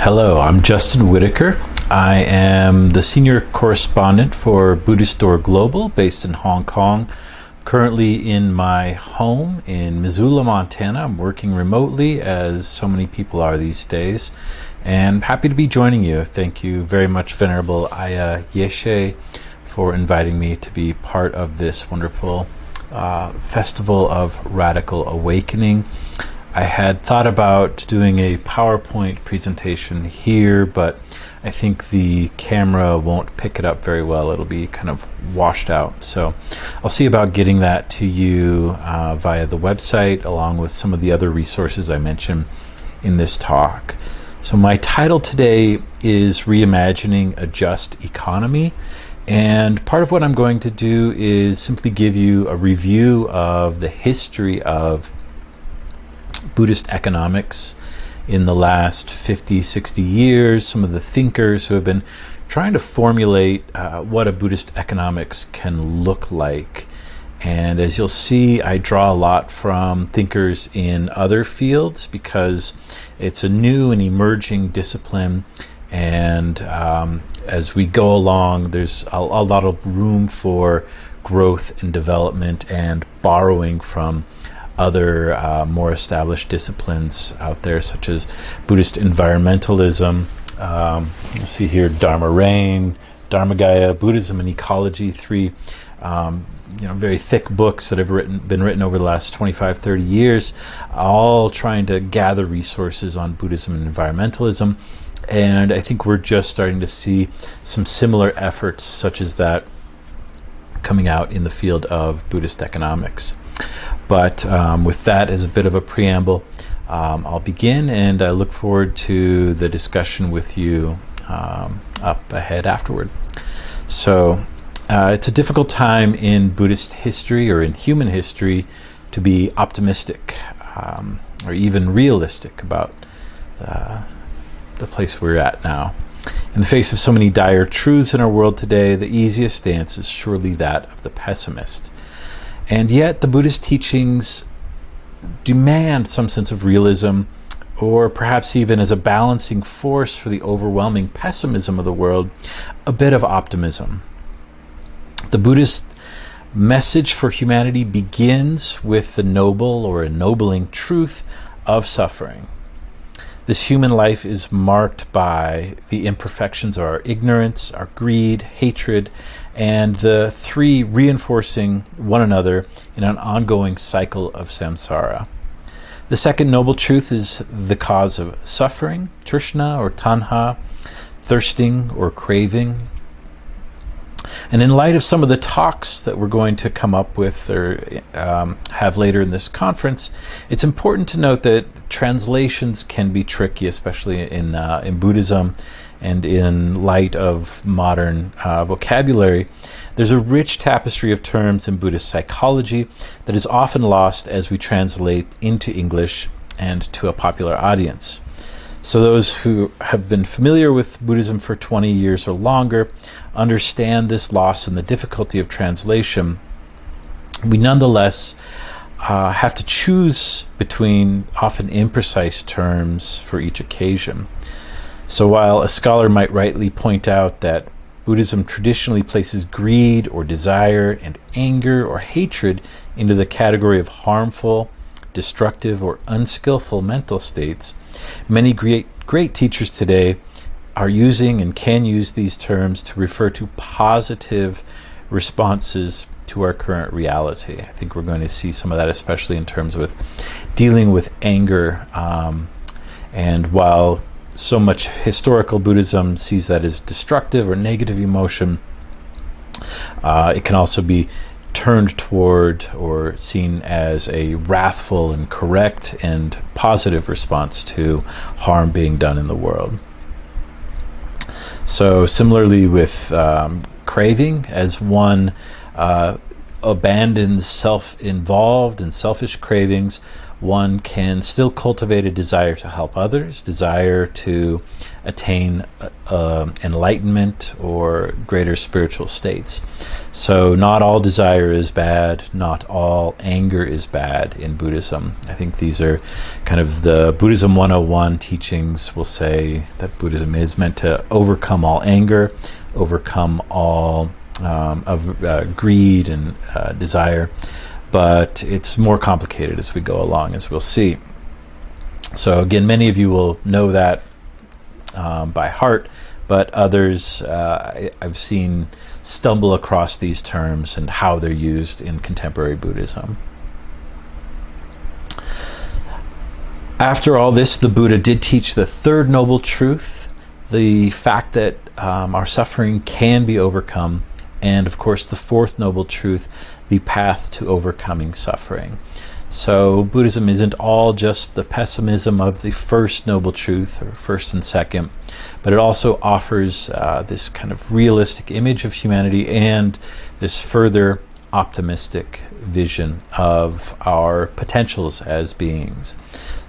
Hello, I'm Justin Whitaker. I am the senior correspondent for Buddhist Global based in Hong Kong. Currently in my home in Missoula, Montana. I'm working remotely as so many people are these days, and happy to be joining you. Thank you very much, Venerable Aya Yeshe, for inviting me to be part of this wonderful festival of radical awakening. I had thought about doing a PowerPoint presentation here, but I think the camera won't pick it up very well. It'll be kind of washed out. So I'll see about getting that to you via the website, along with some of the other resources I mentioned in this talk. So my title today is Reimagining a Just Economy. And part of what I'm going to do is simply give you a review of the history of Buddhist economics in the last 50, 60 years, some of the thinkers who have been trying to formulate what a Buddhist economics can look like. And as you'll see, I draw a lot from thinkers in other fields because it's a new and emerging discipline. And as we go along, there's a lot of room for growth and development and borrowing from other more established disciplines out there, such as Buddhist environmentalism. You'll see here Dharma Reign, Dharmagaya, Buddhism and Ecology, three very thick books that have been written over the last 25, 30 years, all trying to gather resources on Buddhism and environmentalism. And I think we're just starting to see some similar efforts such as that coming out in the field of Buddhist economics. But with that as a bit of a preamble, I'll begin, and I look forward to the discussion with you up ahead afterward. So it's a difficult time in Buddhist history or in human history to be optimistic or even realistic about the place we're at now. In the face of so many dire truths in our world today, the easiest stance is surely that of the pessimist. And yet the Buddhist teachings demand some sense of realism, or perhaps even as a balancing force for the overwhelming pessimism of the world, a bit of optimism. The Buddhist message for humanity begins with the noble or ennobling truth of suffering. This human life is marked by the imperfections of our ignorance, our greed, hatred, and the three reinforcing one another in an ongoing cycle of samsara. The second noble truth is the cause of suffering, trishna or tanha, thirsting or craving. And in light of some of the talks that we're going to come up with or have later in this conference, it's important to note that translations can be tricky, especially in Buddhism and in light of modern vocabulary. There's a rich tapestry of terms in Buddhist psychology that is often lost as we translate into English and to a popular audience. So those who have been familiar with Buddhism for 20 years or longer understand this loss and the difficulty of translation. We nonetheless have to choose between often imprecise terms for each occasion. So while a scholar might rightly point out that Buddhism traditionally places greed or desire and anger or hatred into the category of harmful, destructive, or unskillful mental states, many great teachers today are using and can use these terms to refer to positive responses to our current reality. I think we're going to see some of that, especially in terms with dealing with anger. And while so much historical Buddhism sees that as destructive or negative emotion, it can also be turned toward or seen as a wrathful and correct and positive response to harm being done in the world. So similarly with craving, as one abandons self-involved and selfish cravings, one can still cultivate a desire to help others, desire to attain enlightenment or greater spiritual states. So not all desire is bad, not all anger is bad in Buddhism. I think these are kind of the Buddhism 101 teachings will say that Buddhism is meant to overcome all anger, overcome all greed and desire, but it's more complicated as we go along, as we'll see. So again, many of you will know that by heart, but others I've seen stumble across these terms and how they're used in contemporary Buddhism. After all this, the Buddha did teach the third noble truth, the fact that our suffering can be overcome, and of course the fourth noble truth, the path to overcoming suffering. So Buddhism isn't all just the pessimism of the first noble truth, or first and second, but it also offers this kind of realistic image of humanity and this further optimistic vision of our potentials as beings.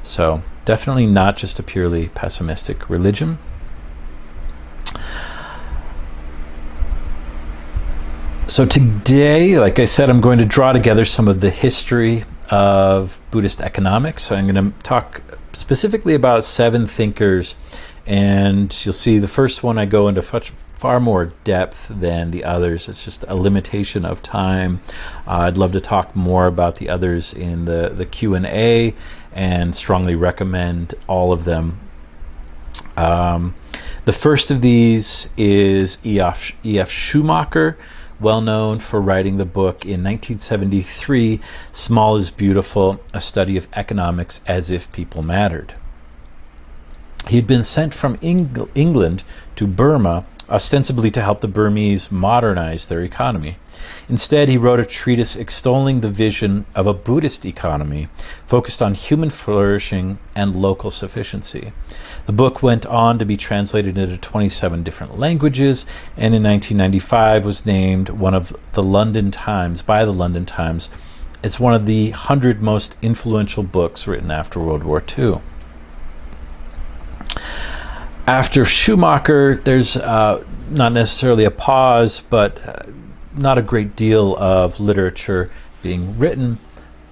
So definitely not just a purely pessimistic religion. So today, like I said, I'm going to draw together some of the history of Buddhist economics. I'm going to talk specifically about 7 thinkers, and you'll see the first one I go into far more depth than the others. It's just a limitation of time. I'd love to talk more about the others in the Q&A and strongly recommend all of them. The first of these is E.F. Schumacher, well known for writing the book in 1973, Small is Beautiful, a study of economics as if people mattered. He had been sent from England to Burma, ostensibly to help the Burmese modernize their economy. Instead, he wrote a treatise extolling the vision of a Buddhist economy focused on human flourishing and local sufficiency. The book went on to be translated into 27 different languages, and in 1995 was named by the London Times as one of the 100 most influential books written after World War II. After Schumacher, there's not necessarily a pause, but not a great deal of literature being written.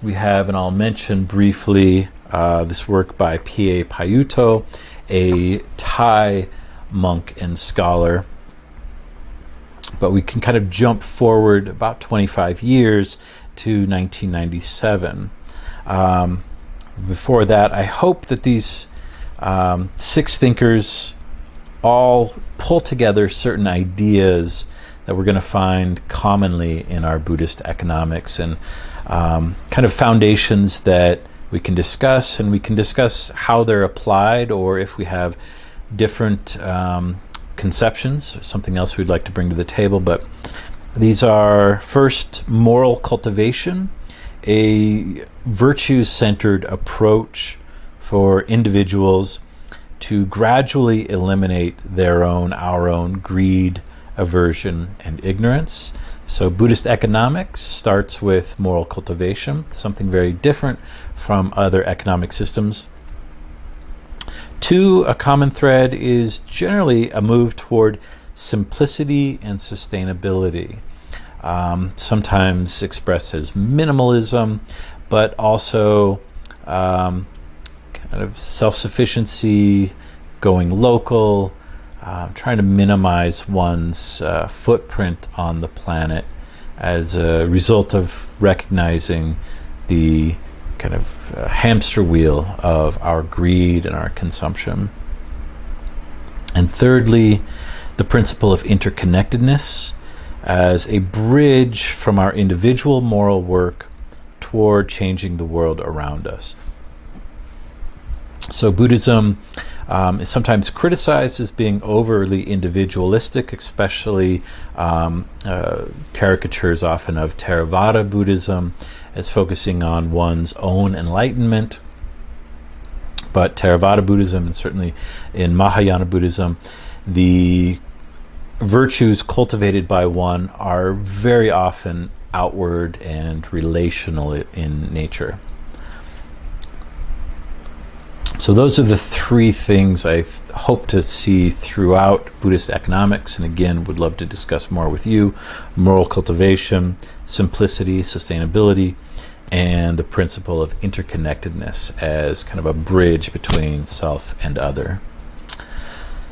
We have, and I'll mention briefly, this work by P.A. Payutto, a Thai monk and scholar. But we can kind of jump forward about 25 years to 1997. Before that, I hope that these 6 thinkers all pull together certain ideas that we're going to find commonly in our Buddhist economics, and kind of foundations that we can discuss, and we can discuss how they're applied, or if we have different conceptions, or something else we'd like to bring to the table. But these are, first, moral cultivation, a virtue-centered approach for individuals to gradually eliminate our own greed, aversion, and ignorance. So Buddhist economics starts with moral cultivation, something very different from other economic systems. 2, a common thread is generally a move toward simplicity and sustainability, sometimes expressed as minimalism, but also kind of self-sufficiency, going local, trying to minimize one's footprint on the planet as a result of recognizing the kind of hamster wheel of our greed and our consumption. And thirdly, the principle of interconnectedness as a bridge from our individual moral work toward changing the world around us. So Buddhism is sometimes criticized as being overly individualistic, especially caricatures often of Theravada Buddhism as focusing on one's own enlightenment. But Theravada Buddhism, and certainly in Mahayana Buddhism, the virtues cultivated by one are very often outward and relational in nature. So those are the three things I hope to see throughout Buddhist economics, and again, would love to discuss more with you: moral cultivation, simplicity, sustainability, and the principle of interconnectedness as kind of a bridge between self and other.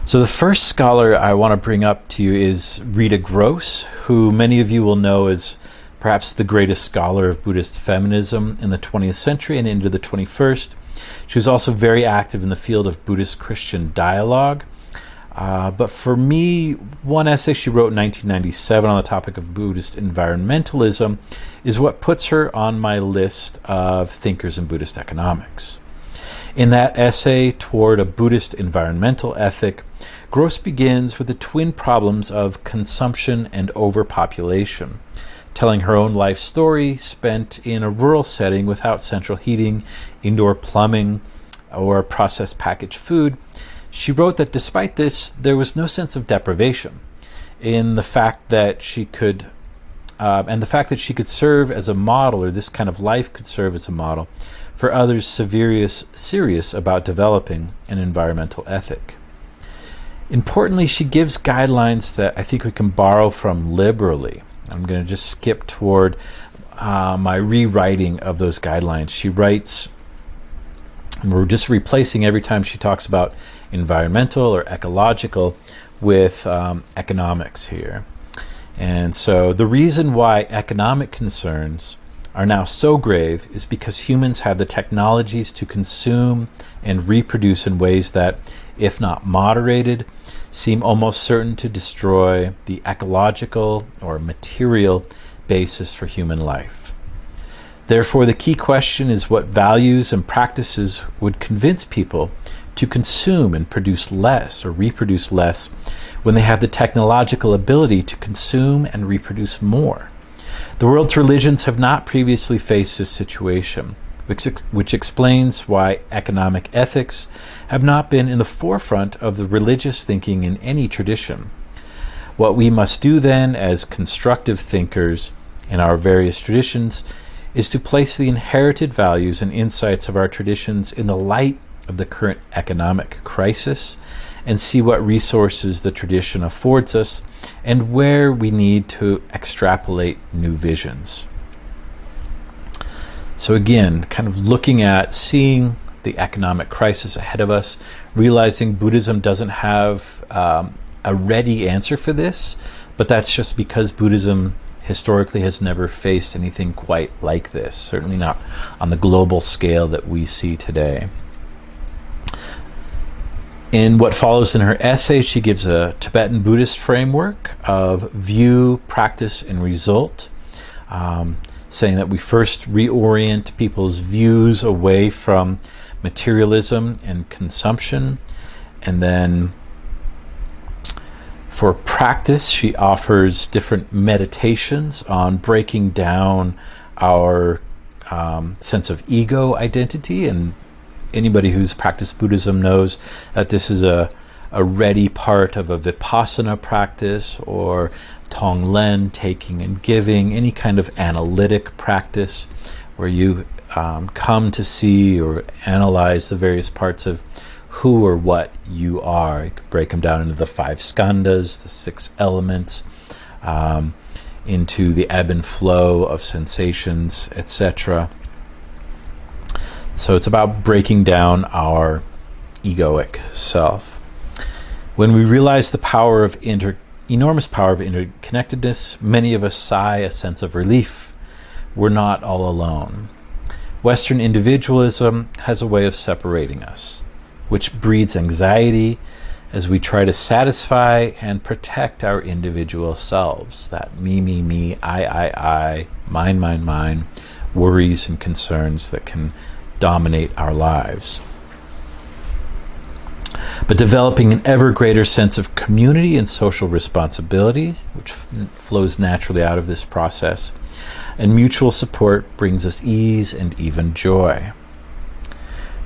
So the first scholar I want to bring up to you is Rita Gross, who many of you will know as perhaps the greatest scholar of Buddhist feminism in the 20th century and into the 21st. She was also very active in the field of Buddhist-Christian dialogue. But for me, one essay she wrote in 1997 on the topic of Buddhist environmentalism is what puts her on my list of thinkers in Buddhist economics. In that essay, Toward a Buddhist Environmental Ethic, Gross begins with the twin problems of consumption and overpopulation. Telling her own life story spent in a rural setting without central heating, indoor plumbing, or processed packaged food, she wrote that despite this, there was no sense of deprivation in the fact that she could, serve as a model, or this kind of life could serve as a model for others serious about developing an environmental ethic. Importantly, she gives guidelines that I think we can borrow from liberally. I'm going to just skip toward my rewriting of those guidelines. She writes, and we're just replacing every time she talks about environmental or ecological with economics here. And so the reason why economic concerns are now so grave is because humans have the technologies to consume and reproduce in ways that, if not moderated, seem almost certain to destroy the ecological or material basis for human life. Therefore, the key question is what values and practices would convince people to consume and produce less or reproduce less when they have the technological ability to consume and reproduce more. The world's religions have not previously faced this situation, which explains why economic ethics have not been in the forefront of the religious thinking in any tradition. What we must do then, as constructive thinkers in our various traditions, is to place the inherited values and insights of our traditions in the light of the current economic crisis and see what resources the tradition affords us and where we need to extrapolate new visions. So again, kind of looking at seeing the economic crisis ahead of us, realizing Buddhism doesn't have a ready answer for this, but that's just because Buddhism historically has never faced anything quite like this, certainly not on the global scale that we see today. In what follows in her essay, she gives a Tibetan Buddhist framework of view, practice, and result, saying that we first reorient people's views away from materialism and consumption, and then for practice, she offers different meditations on breaking down our sense of ego identity. And anybody who's practiced Buddhism knows that this is a ready part of a vipassana practice, or tonglen, taking and giving, any kind of analytic practice where you come to see or analyze the various parts of who or what you are. You could break them down into the 5 skandhas, the 6 elements, into the ebb and flow of sensations, etc. So it's about breaking down our egoic self. When we realize the power of enormous power of interconnectedness, many of us sigh a sense of relief. We're not all alone. Western individualism has a way of separating us, which breeds anxiety as we try to satisfy and protect our individual selves, that me, I, mine, worries and concerns that can dominate our lives. But developing an ever greater sense of community and social responsibility, which flows naturally out of this process, and mutual support brings us ease and even joy.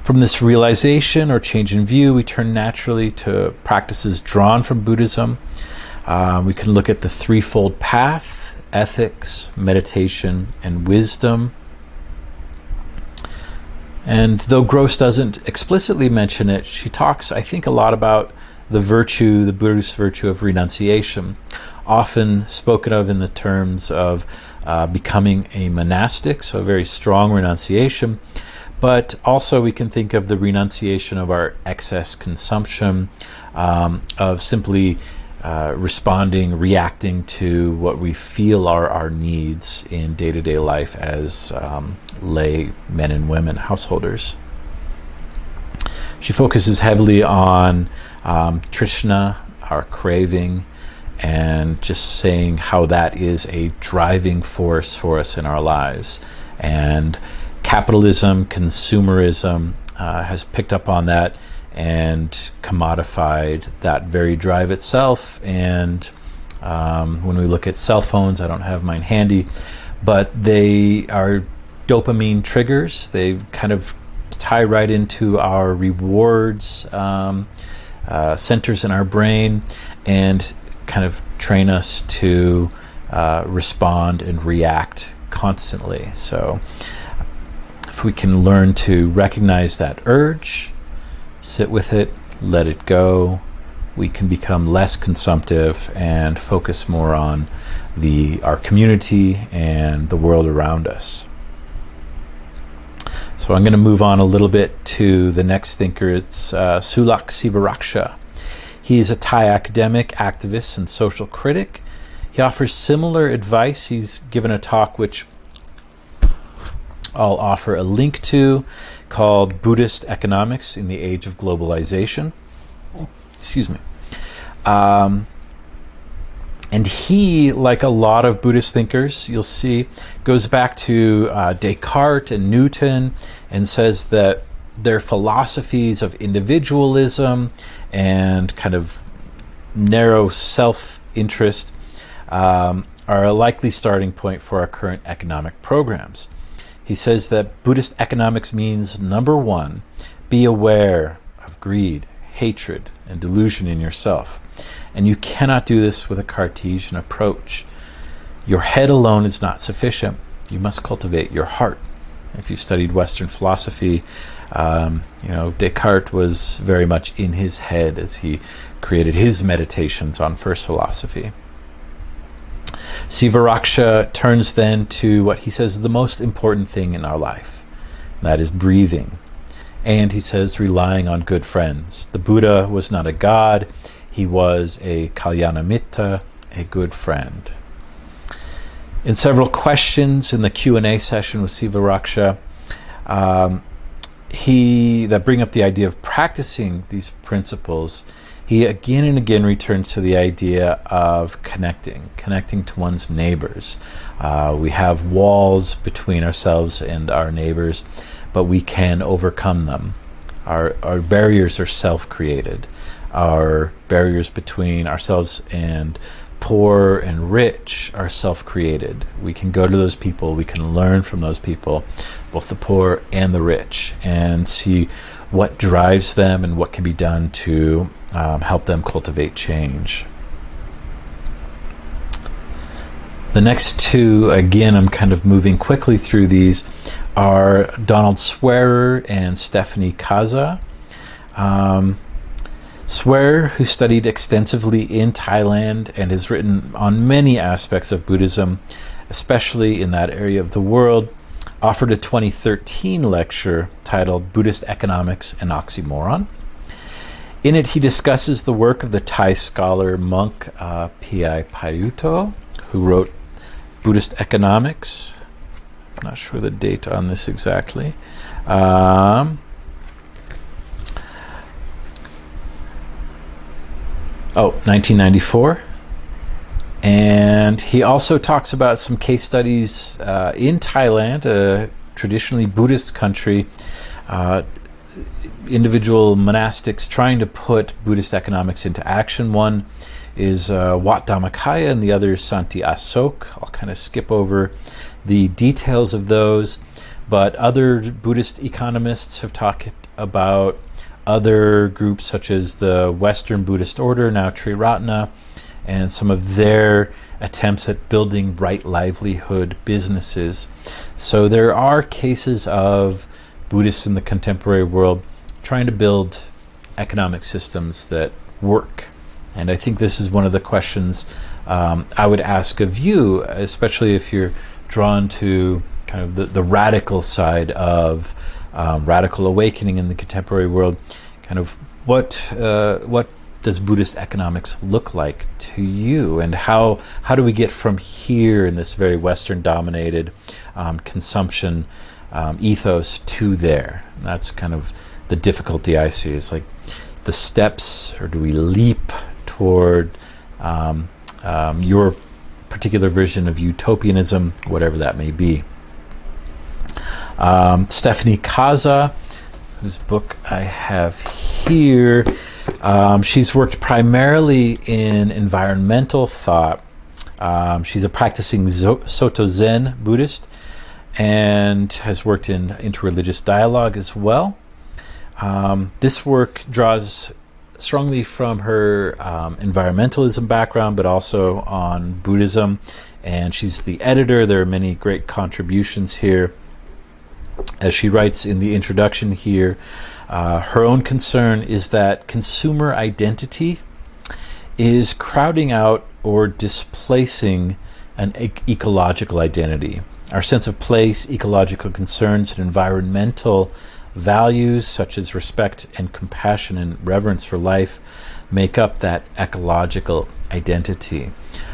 From this realization or change in view, we turn naturally to practices drawn from Buddhism. We can look at the threefold path: ethics, meditation, and wisdom. And though Gross doesn't explicitly mention it, she talks, I think, a lot about the virtue, the Buddhist virtue of renunciation, often spoken of in the terms of becoming a monastic, so a very strong renunciation, but also we can think of the renunciation of our excess consumption, of simply responding, reacting to what we feel are our needs in day-to-day life as lay men and women, householders. She focuses heavily on Trishna, our craving, and just saying how that is a driving force for us in our lives. And capitalism, consumerism has picked up on that and commodified that very drive itself. And when we look at cell phones, I don't have mine handy, but they are dopamine triggers. They kind of tie right into our rewards centers in our brain and kind of train us to respond and react constantly. So if we can learn to recognize that urge, sit with it, let it go, we can become less consumptive and focus more on our community and the world around us. So I'm going to move on a little bit to the next thinker. It's Sulak Sivaraksha. He is a Thai academic, activist, and social critic. He offers similar advice. He's given a talk which I'll offer a link to, called Buddhist Economics in the Age of Globalization. Excuse me. And he, like a lot of Buddhist thinkers, you'll see, goes back to Descartes and Newton and says that their philosophies of individualism and kind of narrow self-interest are a likely starting point for our current economic programs. He says that Buddhist economics means, number one, be aware of greed, hatred, and delusion in yourself. And you cannot do this with a Cartesian approach. Your head alone is not sufficient. You must cultivate your heart. If you've studied Western philosophy, Descartes was very much in his head as he created his meditations on first philosophy. Sivaraksha turns then to what he says is the most important thing in our life. And that is breathing. And he says relying on good friends. The Buddha was not a god. He was a Kalyanamitta, a good friend. In several questions in the Q&A session with Sivaraksha, that bring up the idea of practicing these principles, he again and again returns to the idea of connecting to one's neighbors. We have walls between ourselves and our neighbors, but we can overcome them. Our barriers are self-created. Our barriers between ourselves and poor and rich are self-created. We can go to those people, we can learn from those people, both the poor and the rich, and see what drives them and what can be done to help them cultivate change. The next two, again, I'm kind of moving quickly through these, are Donald Swearer and Stephanie Kaza. Swearer, who studied extensively in Thailand and has written on many aspects of Buddhism, especially in that area of the world, offered a 2013 lecture titled Buddhist Economics, an Oxymoron. In it, he discusses the work of the Thai scholar monk P.I. Payutto, who wrote Buddhist Economics. I'm not sure the date on this exactly. 1994. And he also talks about some case studies in Thailand, a traditionally Buddhist country, individual monastics trying to put Buddhist economics into action. One is Wat Dhammakaya and the other is Santi Asok. I'll kind of skip over the details of those, but other Buddhist economists have talked about other groups such as the Western Buddhist Order, now Triratna, and some of their attempts at building right livelihood businesses. So there are cases of Buddhists in the contemporary world trying to build economic systems that work. And I think this is one of the questions I would ask of you, especially if you're drawn to kind of the radical side of radical awakening in the contemporary world. Kind of what does Buddhist economics look like to you, and how do we get from here in this very Western-dominated consumption ethos to there? And that's kind of the difficulty I see. Is like the steps, or do we leap toward your particular version of utopianism, whatever that may be. Stephanie Kaza, whose book I have here, she's worked primarily in environmental thought. She's a practicing Soto Zen Buddhist and has worked in interreligious dialogue as well. This work draws strongly from her environmentalism background, but also on Buddhism, and she's the editor. There are many great contributions here. As she writes in the introduction here, her own concern is that consumer identity is crowding out or displacing an ecological identity. Our sense of place, ecological concerns, and environmental values such as respect and compassion and reverence for life make up that ecological identity.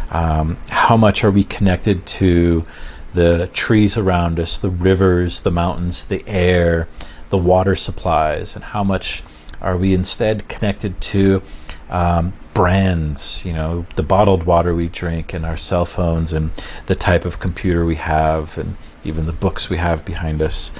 How much are we connected to the trees around us, the rivers, the mountains, the air, the water supplies, and how much are we instead connected to brands, the bottled water we drink, and our cell phones, and the type of computer we have, and even the books we have behind us.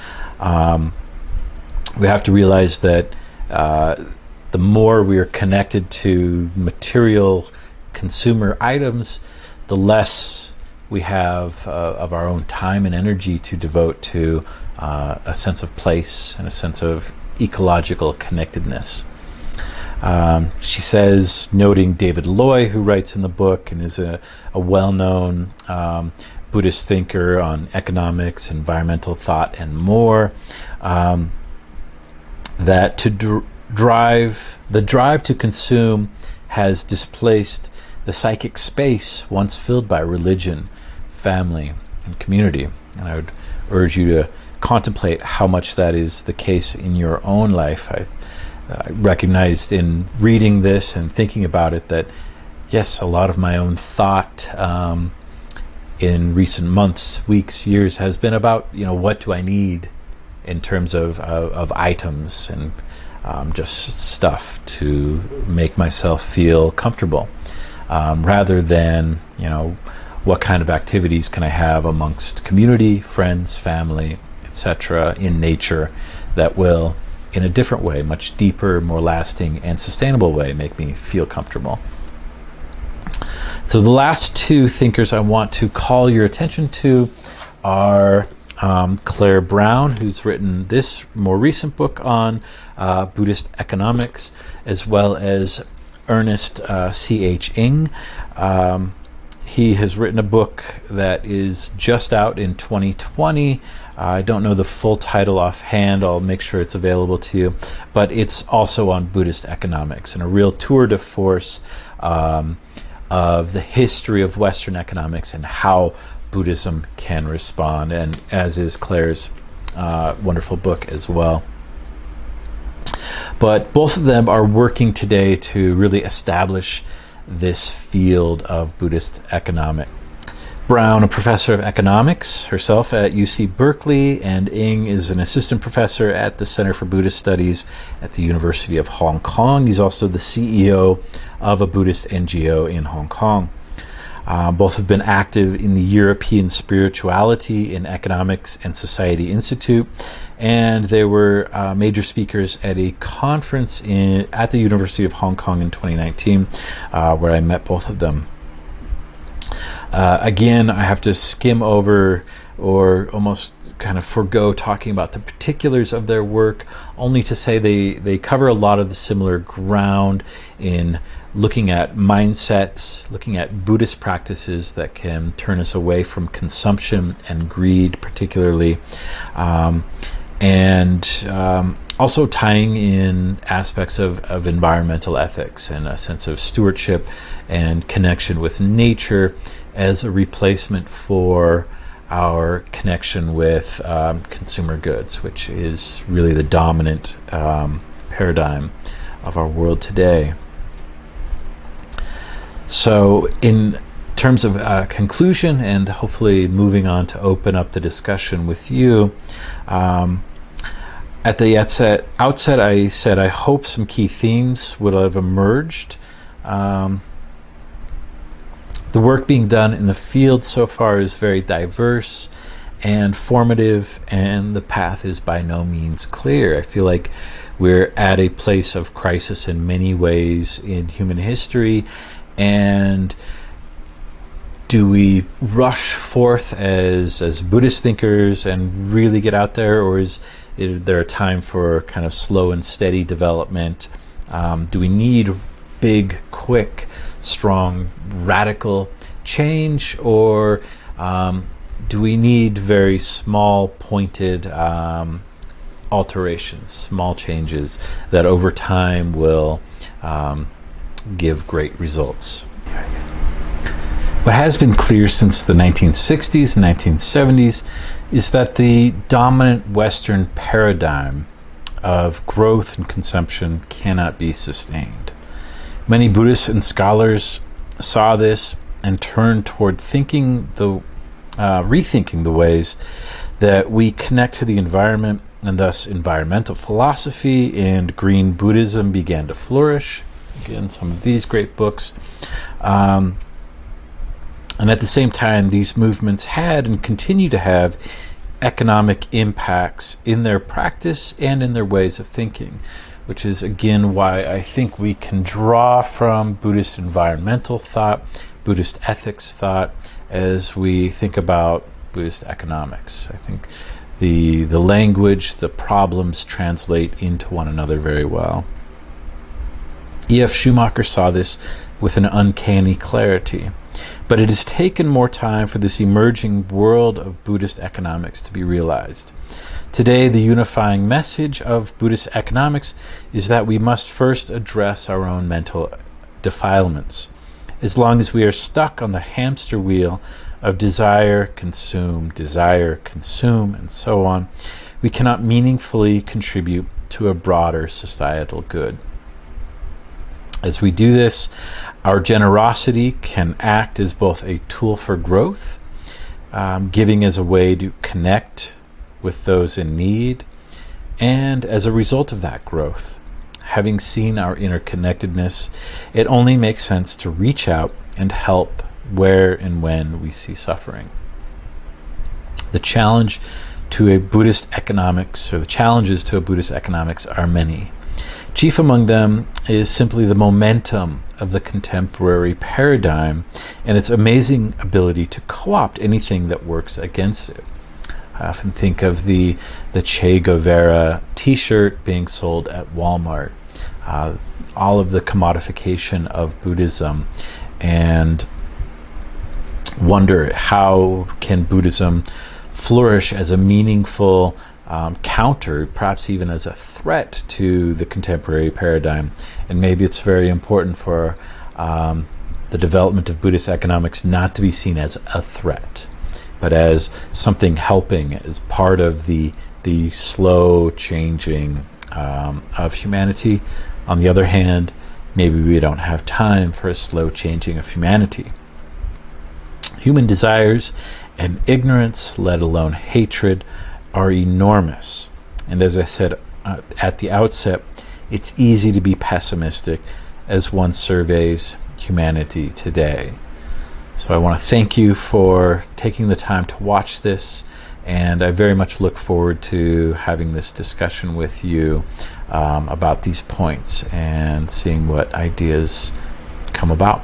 We have to realize that the more we are connected to material consumer items, the less we have of our own time and energy to devote to a sense of place and a sense of ecological connectedness. She says, noting David Loy, who writes in the book and is a well-known Buddhist thinker on economics, environmental thought, and more, that the drive to consume has displaced the psychic space once filled by religion, family, and community. And I would urge you to contemplate how much that is the case in your own life. I recognized in reading this and thinking about it that, yes, a lot of my own thought in recent months, weeks, years has been about, what do I need in terms of items and just stuff to make myself feel comfortable, rather than, what kind of activities can I have amongst community, friends, family, etc., in nature that will, in a different way, much deeper, more lasting, and sustainable way, make me feel comfortable. So the last two thinkers I want to call your attention to are Claire Brown, who's written this more recent book on Buddhist economics, as well as Ernest C.H. Ng. He has written a book that is just out in 2020. I don't know the full title offhand. I'll make sure it's available to you. But it's also on Buddhist economics and a real tour de force of the history of Western economics and how Buddhism can respond, and as is Claire's wonderful book as well. But both of them are working today to really establish this field of Buddhist economics. Brown, a professor of economics herself at UC Berkeley, and Ng is an assistant professor at the Center for Buddhist Studies at the University of Hong Kong. He's also the CEO of a Buddhist NGO in Hong Kong. Both have been active in the European Spirituality in Economics and Society Institute, and they were major speakers at a conference at the University of Hong Kong in 2019, where I met both of them. Again, I have to skim over or almost kind of forego talking about the particulars of their work, only to say they cover a lot of the similar ground in looking at mindsets, looking at Buddhist practices that can turn us away from consumption and greed particularly, and also tying in aspects of environmental ethics and a sense of stewardship and connection with nature as a replacement for our connection with consumer goods, which is really the dominant paradigm of our world today. So in terms of conclusion, and hopefully moving on to open up the discussion with you, at the outset I said I hope some key themes would have emerged. The work being done in the field so far is very diverse and formative, and the path is by no means clear. I feel like we're at a place of crisis in many ways in human history, and do we rush forth as Buddhist thinkers and really get out there, or is there a time for kind of slow and steady development? Do we need big, quick, strong, radical change, or do we need very small, pointed alterations, small changes that over time will give great results? What has been clear since the 1960s and 1970s is that the dominant Western paradigm of growth and consumption cannot be sustained. Many Buddhists and scholars saw this and turned toward rethinking the ways that we connect to the environment, and thus environmental philosophy and green Buddhism began to flourish. Again, some of these great books. And at the same time, these movements had and continue to have economic impacts in their practice and in their ways of thinking, which is again why I think we can draw from Buddhist environmental thought, Buddhist ethics thought, as we think about Buddhist economics. I think the language, the problems translate into one another very well. E.F. Schumacher saw this with an uncanny clarity. But it has taken more time for this emerging world of Buddhist economics to be realized. Today, the unifying message of Buddhist economics is that we must first address our own mental defilements. As long as we are stuck on the hamster wheel of desire, consume, and so on, we cannot meaningfully contribute to a broader societal good. As we do this, our generosity can act as both a tool for growth, giving as a way to connect with those in need, and as a result of that growth, having seen our interconnectedness, it only makes sense to reach out and help where and when we see suffering. The challenge to a Buddhist economics, or the challenges to a Buddhist economics, are many. Chief among them is simply the momentum of the contemporary paradigm and its amazing ability to co-opt anything that works against it. I often think of the Che Guevara t-shirt being sold at Walmart, all of the commodification of Buddhism, and wonder how can Buddhism flourish as a meaningful counter, perhaps even as a threat to the contemporary paradigm. And maybe it's very important for the development of Buddhist economics not to be seen as a threat, but as something helping, as part of the slow changing of humanity. On the other hand, maybe we don't have time for a slow changing of humanity. Human desires and ignorance, let alone hatred, are enormous. And as I said at the outset, it's easy to be pessimistic as one surveys humanity today. So I want to thank you for taking the time to watch this, and I very much look forward to having this discussion with you about these points and seeing what ideas come about.